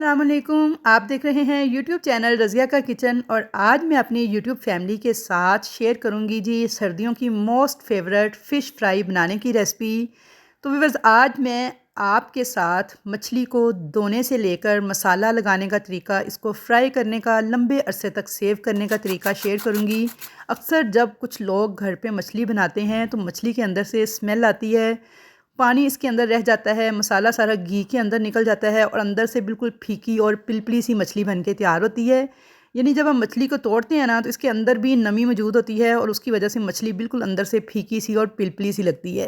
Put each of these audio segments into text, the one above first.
अस्सलामुअलैकुम। आप देख रहे हैं यूट्यूब चैनल रज़िया का किचन और आज मैं अपनी यूट्यूब फैमिली के साथ शेयर करूंगी जी सर्दियों की मोस्ट फेवरेट फ़िश फ्राई बनाने की रेसिपी। तो व्यूअर्स, आज मैं आपके साथ मछली को धोने से लेकर मसाला लगाने का तरीका, इसको फ्राई करने का, लंबे अरसे तक सेव करने का तरीका शेयर करूंगी। अक्सर जब कुछ लोग घर पे मछली बनाते हैं तो मछली के अंदर से स्मेल आती है, पानी इसके अंदर रह जाता है, मसाला सारा घी के अंदर निकल जाता है और अंदर से बिल्कुल फीकी और पिलपली सी मछली बन के तैयार होती है। यानी जब हम मछली को तोड़ते हैं ना तो इसके अंदर भी नमी मौजूद होती है और उसकी वजह से मछली बिल्कुल अंदर से फीकी सी और पिलपली सी लगती है।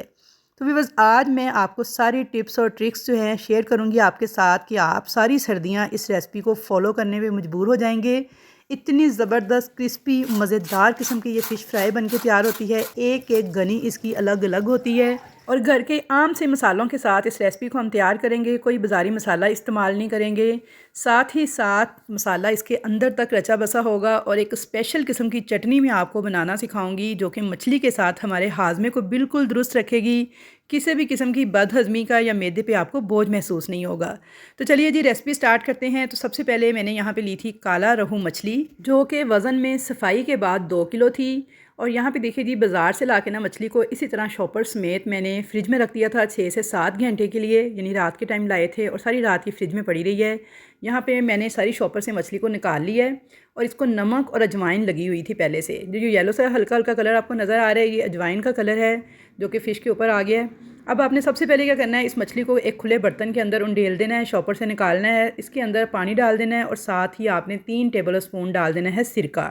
तो भी बस आज मैं आपको सारी टिप्स और ट्रिक्स जो हैं शेयर करूंगी आपके साथ कि आप सारी सर्दियां इस रेसिपी को फॉलो करने में मजबूर हो जाएंगे। इतनी ज़बरदस्त क्रिस्पी मज़ेदार किस्म की ये फ़िश फ्राई बन के तैयार होती है। एक एक गनी इसकी अलग अलग होती है और घर के आम से मसालों के साथ इस रेसिपी को हम तैयार करेंगे। कोई बाज़ारी मसाला इस्तेमाल नहीं करेंगे। साथ ही साथ मसाला इसके अंदर तक रचा बसा होगा और एक स्पेशल किस्म की चटनी मैं आपको बनाना सिखाऊंगी जो कि मछली के साथ हमारे हाजमे को बिल्कुल दुरुस्त रखेगी। किसी भी किस्म की बदहज़मी का या मैदे पे आपको बोझ महसूस नहीं होगा। तो चलिए जी रेसिपी स्टार्ट करते हैं। तो सबसे पहले मैंने यहाँ पे ली थी काला रहू मछली जो कि वज़न में सफाई के बाद 2 किलो थी। और यहाँ पे देखिए जी, बाज़ार से लाके ना मछली को इसी तरह शॉपर समेत मैंने फ्रिज में रख दिया था 6 से 7 घंटे के लिए, यानी रात के टाइम लाए थे और सारी रात ये फ्रिज में पड़ी रही है। यहाँ पे मैंने सारी शॉपर से मछली को निकाल ली है और इसको नमक और अजवाइन लगी हुई थी पहले से। जो येलो सा हल्का हल्का कलर आपको नज़र आ रहा है, ये अजवाइन का कलर है जो कि फ़िश के ऊपर आ गया है। अब आपने सबसे पहले क्या करना है, इस मछली को एक खुले बर्तन के अंदर उंडेल देना है, शॉपर से निकालना है, इसके अंदर पानी डाल देना है और साथ ही आपने 3 टेबल स्पून डाल देना है सिरका।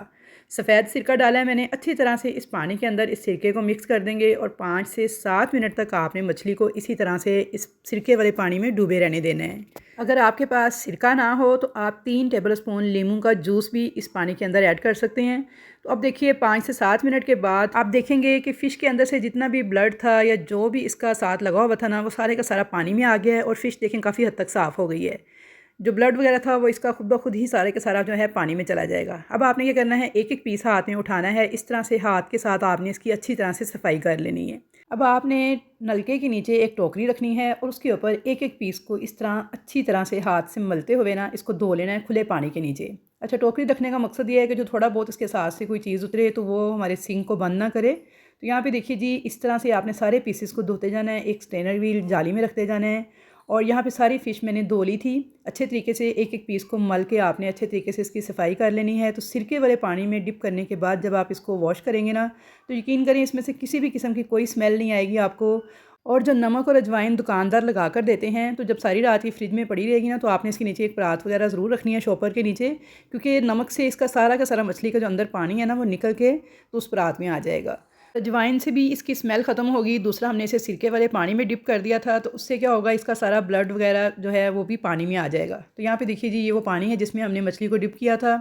सफ़ेद सिरका डाला है मैंने। अच्छी तरह से इस पानी के अंदर इस सिरके को मिक्स कर देंगे और 5 से 7 मिनट तक आपने मछली को इसी तरह से इस सिरके वाले पानी में डूबे रहने देना है। अगर आपके पास सिरका ना हो तो आप 3 टेबल स्पून लीमू का जूस भी इस पानी के अंदर ऐड कर सकते हैं। तो अब देखिए 5 से 7 मिनट के बाद आप देखेंगे कि फ़िश के अंदर से जितना भी ब्लड था या जो भी इसका साथ लगा हुआ था ना, वो सारे का सारा पानी में आ गया है और फ़िश देखें काफ़ी हद तक साफ़ हो गई है। जो ब्लड वगैरह था वो इसका खुद ब खुद ही सारे का सारा जो है पानी में चला जाएगा। अब आपने क्या करना है, एक एक पीस हाथ में उठाना है, इस तरह से हाथ के साथ आपने इसकी अच्छी तरह से सफाई कर लेनी है। अब आपने नलके के नीचे एक टोकरी रखनी है और उसके ऊपर एक एक पीस को इस तरह अच्छी तरह से हाथ से मलते हुए ना इसको धो लेना है खुले पानी के नीचे। अच्छा, टोकरी रखने का मकसद ये है कि जो थोड़ा बहुत इसके साथ से कोई चीज़ उतरे तो वो हमारे सिंक को बंद ना करे। तो यहाँ पे देखिए जी, इस तरह से आपने सारे पीसेस को धोते जाना है, एक स्ट्रेनर व्हील जाली में रखते जाना है। और यहाँ पे सारी फ़िश मैंने धो ली थी अच्छे तरीके से। एक एक पीस को मल के आपने अच्छे तरीके से इसकी सफाई कर लेनी है। तो सिरके वाले पानी में डिप करने के बाद जब आप इसको वॉश करेंगे ना, तो यकीन करें इसमें से किसी भी किस्म की कोई स्मेल नहीं आएगी आपको। और जो नमक और अजवाइन दुकानदार लगा कर देते हैं, तो जब सारी रात ये फ्रिज में पड़ी रहेगी ना, तो आपने इसके नीचे एक परात वगैरह ज़रूर रखनी है शॉपर के नीचे, क्योंकि नमक से इसका सारा का सारा मछली का जो अंदर पानी है ना वो निकल के तो उस परात में आ जाएगा। अजवाइन से भी इसकी स्मेल ख़त्म होगी। दूसरा, हमने इसे सिरके वाले पानी में डिप कर दिया था तो उससे क्या होगा, इसका सारा ब्लड वगैरह जो है वो भी पानी में आ जाएगा। तो यहाँ पे देखिए जी, ये वो पानी है जिसमें हमने मछली को डिप किया था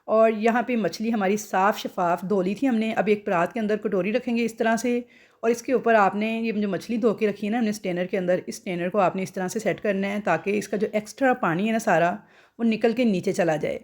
और यहाँ पे मछली हमारी साफ़ शफाफ धो ली थी हमने। अब एक परात के अंदर कटोरी रखेंगे इस तरह से और इसके ऊपर आपने ये जो मछली धो के रखी है ना हमने स्टेनर के अंदर, इस स्टेनर को आपने इस तरह से सेट करना है ताकि इसका जो एक्स्ट्रा पानी है ना सारा वो निकल के नीचे चला जाए।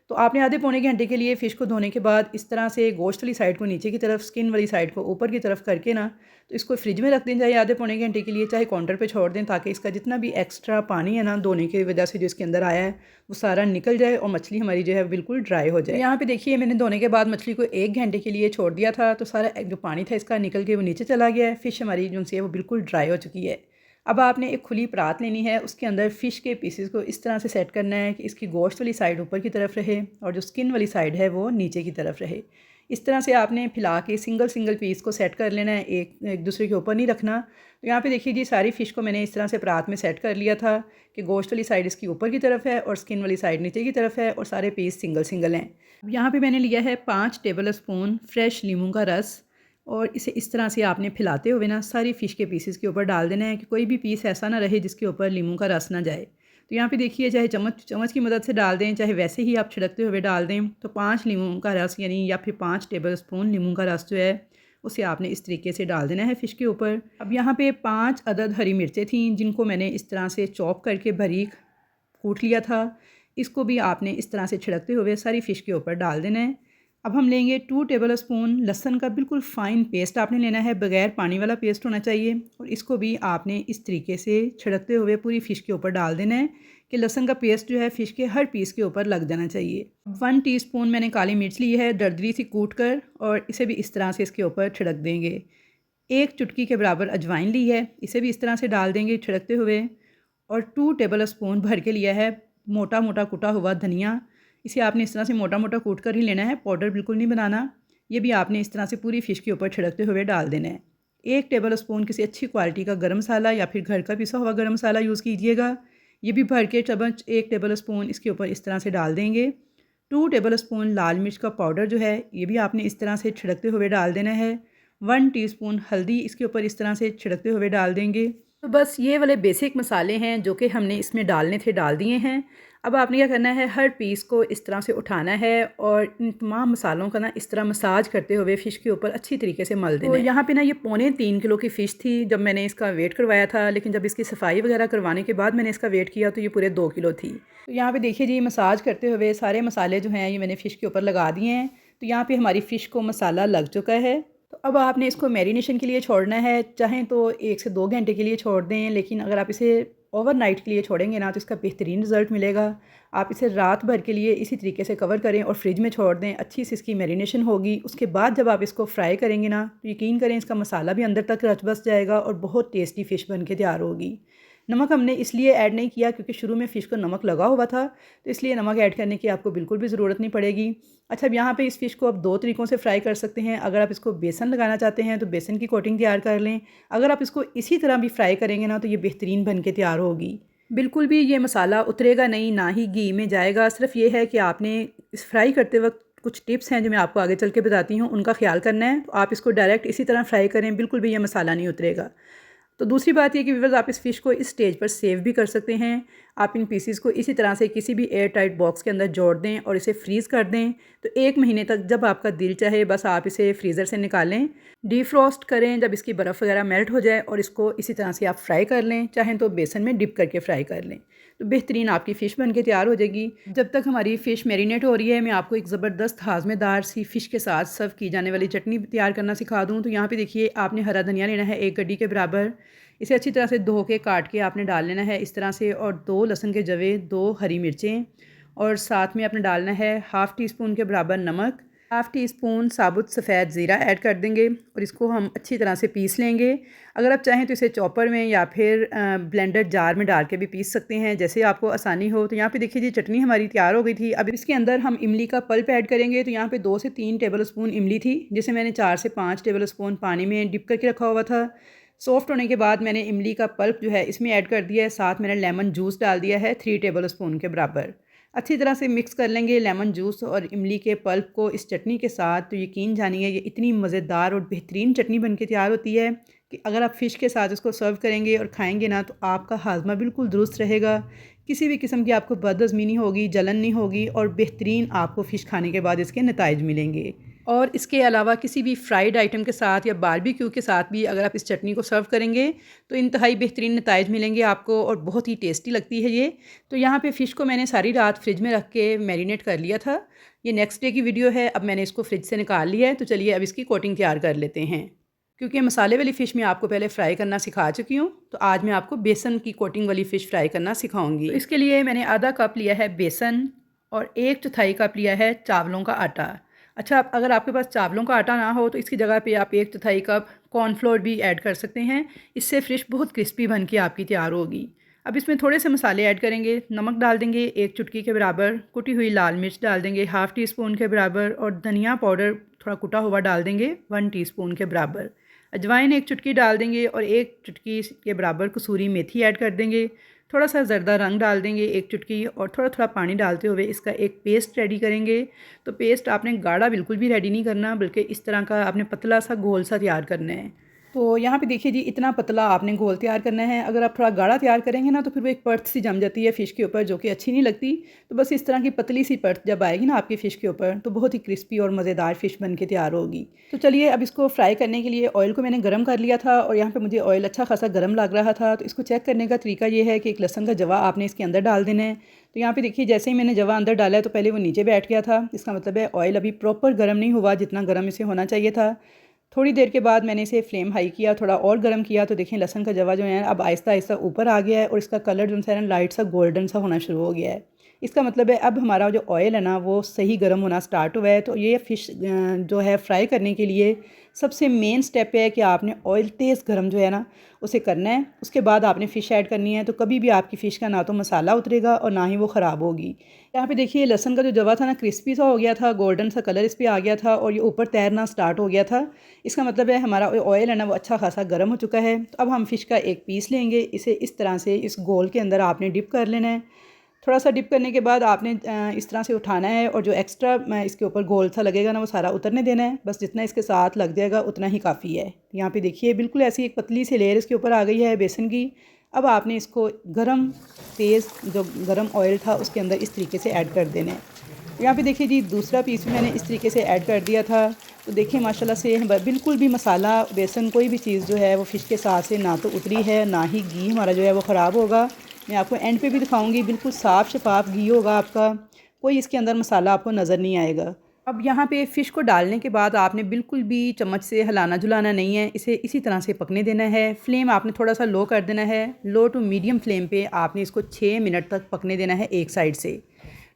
तो आपने आधे पौने घंटे के लिए फ़िश को धोने के बाद इस तरह से गोश्त वाली साइड को नीचे की तरफ, स्किन वाली साइड को ऊपर की तरफ करके ना, तो इसको फ्रिज में रख दें चाहे आधे पौने घंटे के लिए, चाहे काउंटर पे छोड़ दें, ताकि इसका जितना भी एक्स्ट्रा पानी है ना धोने की वजह से जो इसके अंदर आया है वो सारा निकल जाए और मछली हमारी जो है बिल्कुल ड्राई हो जाए। यहाँ पे देखिए मैंने धोने के बाद मछली को 1 घंटे के लिए छोड़ दिया था तो सारा जो पानी था इसका निकल के वो नीचे चला गया है। फ़िश हमारी जो है वो बिल्कुल ड्राई हो चुकी है। अब आपने एक खुली परात लेनी है, उसके अंदर फ़िश के पीसेस को इस तरह से सेट करना है कि इसकी गोश्त वाली साइड ऊपर की तरफ रहे और जो स्किन वाली साइड है वो नीचे की तरफ रहे। इस तरह से आपने फैला के सिंगल सिंगल पीस को सेट कर लेना है, एक एक दूसरे के ऊपर नहीं रखना। तो यहाँ पे देखिए जी, सारी फ़िश को मैंने इस तरह से परात में सेट कर लिया था कि गोश्त वाली साइड इसकी ऊपर की तरफ है और स्किन वाली साइड नीचे की तरफ है और सारे पीस सिंगल सिंगल हैं। अब यहाँ पर मैंने लिया है 5 टेबल स्पून फ्रेश लीमू का रस और इसे इस तरह से आपने फैलाते हुए ना सारी फ़िश के पीसेस के ऊपर डाल देना है कि कोई भी पीस ऐसा ना रहे जिसके ऊपर लीमू का रस ना जाए। तो यहाँ पे देखिए, चाहे चम्मच की मदद से डाल दें, चाहे वैसे ही आप छिड़कते हुए डाल दें। तो 5 लीमू का रस यानी या फिर 5 टेबल स्पून लीमू का रस जो है उसे आपने इस तरीके से डाल देना है फ़िश के ऊपर। अब यहाँ पे 5 अदद हरी मिर्चें थीं जिनको मैंने इस तरह से चॉप करके बारीक कूट लिया था। इसको भी आपने इस तरह से छिड़कते हुए सारी फ़िश के ऊपर डाल देना है। अब हम लेंगे 2 टेबल स्पून लहसुन का बिल्कुल फ़ाइन पेस्ट आपने लेना है, बग़ैर पानी वाला पेस्ट होना चाहिए और इसको भी आपने इस तरीके से छिड़कते हुए पूरी फ़िश के ऊपर डाल देना है कि लहसुन का पेस्ट जो है फ़िश के हर पीस के ऊपर लग जाना चाहिए। 1 टीस्पून मैंने काली मिर्च ली है दरदरी सी कूट कर, और इसे भी इस तरह से इसके ऊपर छिड़क देंगे। 1 चुटकी के बराबर अजवाइन ली है, इसे भी इस तरह से डाल देंगे छिड़कते हुए। और 2 टेबल स्पून भर के लिया है मोटा मोटा कुटा हुआ धनिया, इसे आपने इस तरह से मोटा मोटा कूट कर ही लेना है, पाउडर बिल्कुल नहीं बनाना। ये भी आपने इस तरह से पूरी फ़िश के ऊपर छिड़कते हुए डाल देना है। 1 टेबल स्पून किसी अच्छी क्वालिटी का गरम मसाला या फिर घर का पिसा हुआ गरम मसाला यूज़ कीजिएगा। ये भी भर के चम्मच 1 टेबल स्पून इसके ऊपर इस तरह से डाल देंगे। 2 टेबल स्पून लाल मिर्च का पाउडर जो है ये भी आपने इस तरह से छिड़कते हुए डाल देना है। 1 टीस्पून हल्दी इसके ऊपर इस तरह से छिड़कते हुए डाल देंगे। तो बस ये वाले बेसिक मसाले हैं जो कि हमने इसमें डालने थे, डाल दिए हैं। अब आपने क्या करना है, हर पीस को इस तरह से उठाना है और इन तमाम मसालों का ना इस तरह मसाज करते हुए फ़िश के ऊपर अच्छी तरीके से मल देना है। तो यहाँ पे ना ये 3.25 किलो की फ़िश थी जब मैंने इसका वेट करवाया था, लेकिन जब इसकी सफाई वगैरह करवाने के बाद मैंने इसका वेट किया तो ये पूरे 2 किलो थी। तो यहाँ पे देखिए जी, मसाज करते हुए सारे मसाले जो हैं ये मैंने फ़िश के ऊपर लगा दिए हैं। तो यहाँ पर हमारी फ़िश को मसाला लग चुका है। तो अब आपने इसको मैरिनेशन के लिए छोड़ना है, चाहें तो 1 से 2 घंटे के लिए छोड़ दें, लेकिन अगर आप इसे ओवरनाइट के लिए छोड़ेंगे ना तो इसका बेहतरीन रिज़ल्ट मिलेगा। आप इसे रात भर के लिए इसी तरीके से कवर करें और फ्रिज में छोड़ दें, अच्छी सी इसकी मैरिनेशन होगी। उसके बाद जब आप इसको फ्राई करेंगे ना तो यकीन करें इसका मसाला भी अंदर तक रच बस जाएगा और बहुत टेस्टी फ़िश बन के तैयार होगी। नमक हमने इसलिए ऐड नहीं किया क्योंकि शुरू में फ़िश को नमक लगा हुआ था, तो इसलिए नमक ऐड करने की आपको बिल्कुल भी ज़रूरत नहीं पड़ेगी। अच्छा, अब यहाँ पे इस फ़िश को आप 2 तरीक़ों से फ्राई कर सकते हैं। अगर आप इसको बेसन लगाना चाहते हैं तो बेसन की कोटिंग तैयार कर लें। अगर आप इसको इसी तरह भी फ्राई करेंगे ना तो ये बेहतरीन बन के तैयार होगी। बिल्कुल भी ये मसाला उतरेगा नहीं, ना ही घी में जाएगा। सिर्फ ये है कि आपने इस फ्राई करते वक्त कुछ टिप्स हैं जो मैं आपको आगे चल के बताती हूँ, उनका ख्याल करना है। तो आप इसको डायरेक्ट इसी तरह फ्राई करें, बिल्कुल भी ये मसाला नहीं उतरेगा। तो दूसरी बात ये कि व्यूअर्स, आप इस फ़िश को इस स्टेज पर सेव भी कर सकते हैं। आप इन पीसीस को इसी तरह से किसी भी एयर टाइट बॉक्स के अंदर जोड़ दें और इसे फ्रीज़ कर दें। तो 1 महीने तक जब आपका दिल चाहे बस आप इसे फ्रीज़र से निकालें, डीफ्रॉस्ट करें जब इसकी बर्फ़ वगैरह मेल्ट हो जाए, और इसको इसी तरह से आप फ्राई कर लें, चाहें तो बेसन में डिप करके फ्राई कर लें। तो बेहतरीन आपकी फ़िश बन के तैयार हो जाएगी। जब तक हमारी फ़िश मैरिनेट हो रही है, मैं आपको एक ज़बरदस्त हाज़मेदार सी फ़िश के साथ सर्व की जाने वाली चटनी तैयार करना सिखा दूँ। तो यहाँ पे देखिए, आपने हरा धनिया लेना है 1 गड्डी के बराबर। इसे अच्छी तरह से धो के काट के आपने डाल लेना है इस तरह से, और 2 लहसुन के जवे, 2 हरी मिर्चें, और साथ में आपने डालना है हाफ़ टी स्पून के बराबर नमक, हाफ़ टी स्पून साबुत सफ़ेद ज़ीरा ऐड कर देंगे और इसको हम अच्छी तरह से पीस लेंगे। अगर आप चाहें तो इसे चॉपर में या फिर ब्लेंडर जार में डाल के भी पीस सकते हैं, जैसे आपको आसानी हो। तो यहाँ पे देखिए जी, चटनी हमारी तैयार हो गई थी। अब इसके अंदर हम इमली का पल्प ऐड करेंगे। तो यहाँ पे 2 से 3 टेबल स्पून इमली थी, जिसे मैंने 4 से 5 टेबल स्पून पानी में डिप करके रखा हुआ था। सॉफ्ट होने के बाद मैंने इमली का पल्प जो है इसमें ऐड कर दिया है, साथ मैंने लेमन जूस डाल दिया है 3 टेबल स्पून के बराबर। अच्छी तरह से मिक्स कर लेंगे लेमन जूस और इमली के पल्प को इस चटनी के साथ। तो यकीन जानिए, ये इतनी मज़ेदार और बेहतरीन चटनी बन के तैयार होती है कि अगर आप फ़िश के साथ इसको सर्व करेंगे और खाएंगे ना तो आपका हाजमा बिल्कुल दुरुस्त रहेगा। किसी भी किस्म की आपको बदहज़मी नहीं होगी, जलन नहीं होगी, और बेहतरीन आपको फ़िश खाने के बाद इसके नताइज मिलेंगे। और इसके अलावा किसी भी फ्राइड आइटम के साथ या बारबेक्यू के साथ भी अगर आप इस चटनी को सर्व करेंगे तो इंतहाई बेहतरीन नताइज मिलेंगे आपको, और बहुत ही टेस्टी लगती है ये। तो यहाँ पे फ़िश को मैंने सारी रात फ्रिज में रख के मैरिनेट कर लिया था। ये नेक्स्ट डे की वीडियो है। अब मैंने इसको फ्रिज से निकाल लिया है। तो चलिए अब इसकी कोटिंग तैयार कर लेते हैं। क्योंकि मसाले वाली फ़िश मैं आपको पहले फ्राई करना सिखा चुकी हूँ, तो आज मैं आपको बेसन की कोटिंग वाली फ़िश फ्राई करना सिखाऊंगी। तो इसके लिए मैंने आधा कप लिया है बेसन और 1/4 कप लिया है चावलों का आटा। अच्छा, अगर आपके पास चावलों का आटा ना हो तो इसकी जगह पे आप 1/4 कप कॉर्नफ्लोर भी ऐड कर सकते हैं। इससे फ़िश बहुत क्रिस्पी बन के आपकी तैयार होगी। अब इसमें थोड़े से मसाले ऐड करेंगे। नमक डाल देंगे 1 चुटकी के बराबर, कुटी हुई लाल मिर्च डाल देंगे हाफ़ टी स्पून के बराबर, और धनिया पाउडर थोड़ा कुटा हुआ डाल देंगे 1 टीस्पून के बराबर। अजवाइन 1 चुटकी डाल देंगे और 1 चुटकी के बराबर कसूरी मेथी ऐड कर देंगे। थोड़ा सा ज़रदा रंग डाल देंगे 1 चुटकी, और थोड़ा थोड़ा पानी डालते हुए इसका एक पेस्ट रेडी करेंगे। तो पेस्ट आपने गाढ़ा बिल्कुल भी रेडी नहीं करना, बल्कि इस तरह का आपने पतला सा घोल सा तैयार करना है। तो यहाँ पे देखिए जी, इतना पतला आपने घोल तैयार करना है। अगर आप थोड़ा गाढ़ा तैयार करेंगे ना तो फिर वो एक परत सी जम जाती है फ़िश के ऊपर, जो कि अच्छी नहीं लगती। तो बस इस तरह की पतली सी परत जब आएगी ना आपकी फ़िश के ऊपर, तो बहुत ही क्रिस्पी और मज़ेदार फ़िश बन के तैयार होगी। तो चलिए अब इसको फ्राई करने के लिए ऑयल को मैंने गर्म कर लिया था, और यहाँ पर मुझे ऑयल अच्छा खासा गर्म लग रहा था। तो इसको चेक करने का तरीका ये है कि एक लहसुन का जवा आपने इसके अंदर डाल देना है। तो यहाँ पे देखिए, जैसे ही मैंने जवा अंदर डाला है तो पहले वो नीचे बैठ गया था। इसका मतलब है ऑयल अभी प्रॉपर गर्म नहीं हुआ जितना गर्म इसे होना चाहिए था। थोड़ी देर के बाद मैंने इसे फ्लेम हाई किया, थोड़ा और गर्म किया, तो देखें लहसुन का जवा जो है अब आहिस्ता आहिस्ता ऊपर आ गया है और इसका कलर जो है ना लाइट सा गोल्डन सा होना शुरू हो गया है। इसका मतलब है अब हमारा जो ऑयल है ना वो सही गर्म होना स्टार्ट हुआ है। तो ये फ़िश जो है फ्राई करने के लिए सबसे मेन स्टेप है कि आपने ऑयल तेज़ गर्म जो है ना उसे करना है। उसके बाद आपने फ़िश ऐड करनी है। तो कभी भी आपकी फ़िश का ना तो मसाला उतरेगा और ना ही वो ख़राब होगी। यहाँ पे देखिए लहसुन का जो जवा था ना क्रिस्पी सा हो गया था, गोल्डन सा कलर इस पर आ गया था और ये ऊपर तैरना स्टार्ट हो गया था। इसका मतलब है हमारा ऑयल है ना वो अच्छा खासा गर्म हो चुका है। तो अब हम फ़िश का एक पीस लेंगे, इसे इस तरह से इस गोल के अंदर आपने डिप कर लेना है। थोड़ा सा डिप करने के बाद आपने इस तरह से उठाना है और जो एक्स्ट्रा इसके ऊपर गोल सा लगेगा ना वो सारा उतरने देना है। बस जितना इसके साथ लग जाएगा उतना ही काफ़ी है। यहाँ पे देखिए बिल्कुल ऐसी एक पतली सी लेयर इसके ऊपर आ गई है बेसन की। अब आपने इसको गरम तेज़ जो गरम ऑयल था उसके अंदर इस तरीके से ऐड कर देना है। यहाँ पे देखिए जी दूसरा पीस भी मैंने इस तरीके से ऐड कर दिया था। तो देखिए माशाल्लाह से बिल्कुल भी मसाला बेसन कोई भी चीज़ जो है वो फ़िश के साथ से ना तो उतरी है ना ही घी हमारा जो है वो ख़राब होगा। मैं आपको एंड पे भी दिखाऊंगी, बिल्कुल साफ़ शफाफ घी होगा आपका, कोई इसके अंदर मसाला आपको नज़र नहीं आएगा। अब यहाँ पे फ़िश को डालने के बाद आपने बिल्कुल भी चम्मच से हिलाना झुलाना नहीं है, इसे इसी तरह से पकने देना है। फ्लेम आपने थोड़ा सा लो कर देना है, लो टू मीडियम फ्लेम पे आपने इसको 6 मिनट तक पकने देना है एक साइड से।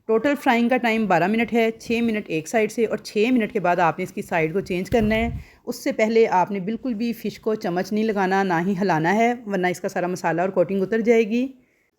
टोटल फ्राइंग का टाइम 12 मिनट है, 6 मिनट एक साइड से और 6 मिनट के बाद आपने इसकी साइड को चेंज करना है। उससे पहले आपने बिल्कुल भी फ़िश को चम्मच नहीं लगाना, ना ही हिलाना है, वरना इसका सारा मसाला और कोटिंग उतर जाएगी।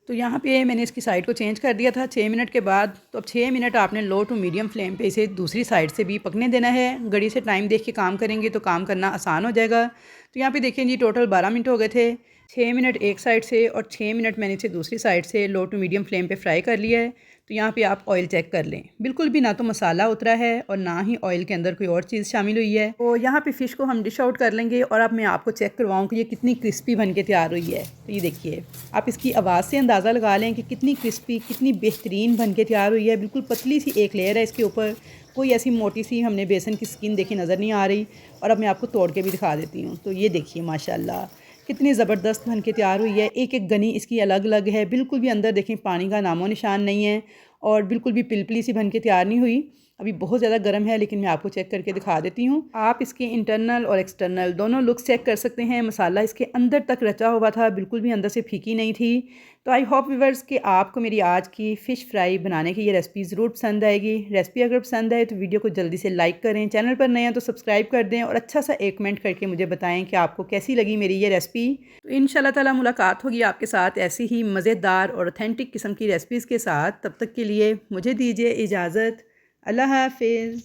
तो यहाँ पे मैंने इसकी साइड को चेंज कर दिया था 6 मिनट के बाद। तो अब 6 मिनट आपने लो टू मीडियम फ्लेम पे इसे दूसरी साइड से भी पकने देना है। घड़ी से टाइम देख के काम करेंगे तो काम करना आसान हो जाएगा। तो यहाँ पे देखिए जी टोटल 12 मिनट हो गए थे। 6 मिनट एक साइड से और 6 मिनट मैंने इसे दूसरी साइड से लो टू मीडियम फ्लेम पे फ्राई कर लिया है। तो यहाँ पे आप ऑयल चेक कर लें, बिल्कुल भी ना तो मसाला उतरा है और ना ही ऑयल के अंदर कोई और चीज़ शामिल हुई है। तो यहाँ पे फ़िश को हम डिश आउट कर लेंगे और अब मैं आपको चेक करवाऊँ कि ये कितनी क्रिस्पी बन के तैयार हुई है। तो ये देखिए आप इसकी आवाज़ से अंदाज़ा लगा लें कि कितनी क्रिस्पी कितनी बेहतरीन बन के तैयार हुई है। बिल्कुल पतली सी एक लेयर है इसके ऊपर, कोई ऐसी मोटी सी हमने बेसन की स्किन देखी नज़र नहीं आ रही। और अब मैं आपको तोड़ के भी दिखा देती हूँ। तो ये देखिए माशाल्लाह कितनी ज़बरदस्त बन के तैयार हुई है। एक एक गनी इसकी अलग अलग है, बिल्कुल भी अंदर देखें पानी का नामो निशान नहीं है और बिल्कुल भी पिलपली सी बन के तैयार नहीं हुई। अभी बहुत ज़्यादा गर्म है लेकिन मैं आपको चेक करके दिखा देती हूँ। आप इसके इंटरनल और एक्सटर्नल दोनों लुक्स चेक कर सकते हैं। मसाला इसके अंदर तक रचा हुआ था, बिल्कुल भी अंदर से फीकी नहीं थी। तो आई होप व्यूअर्स कि आपको मेरी आज की फ़िश फ्राई बनाने की ये रेसिपी ज़रूर पसंद आएगी। रेसिपी अगर पसंद आए तो वीडियो को जल्दी से लाइक करें, चैनल पर नए हैं तो सब्सक्राइब कर दें और अच्छा सा एक कमेंट करके मुझे बताएं कि आपको कैसी लगी मेरी ये रेसिपी। तो इंशाल्लाह ताला मुलाकात होगी आपके साथ ऐसी ही मज़ेदार और ऑथेंटिक किस्म की रेसिपीज़ के साथ। तब तक के लिए मुझे दीजिए इजाज़त। अल्लाह हाफ़िज़।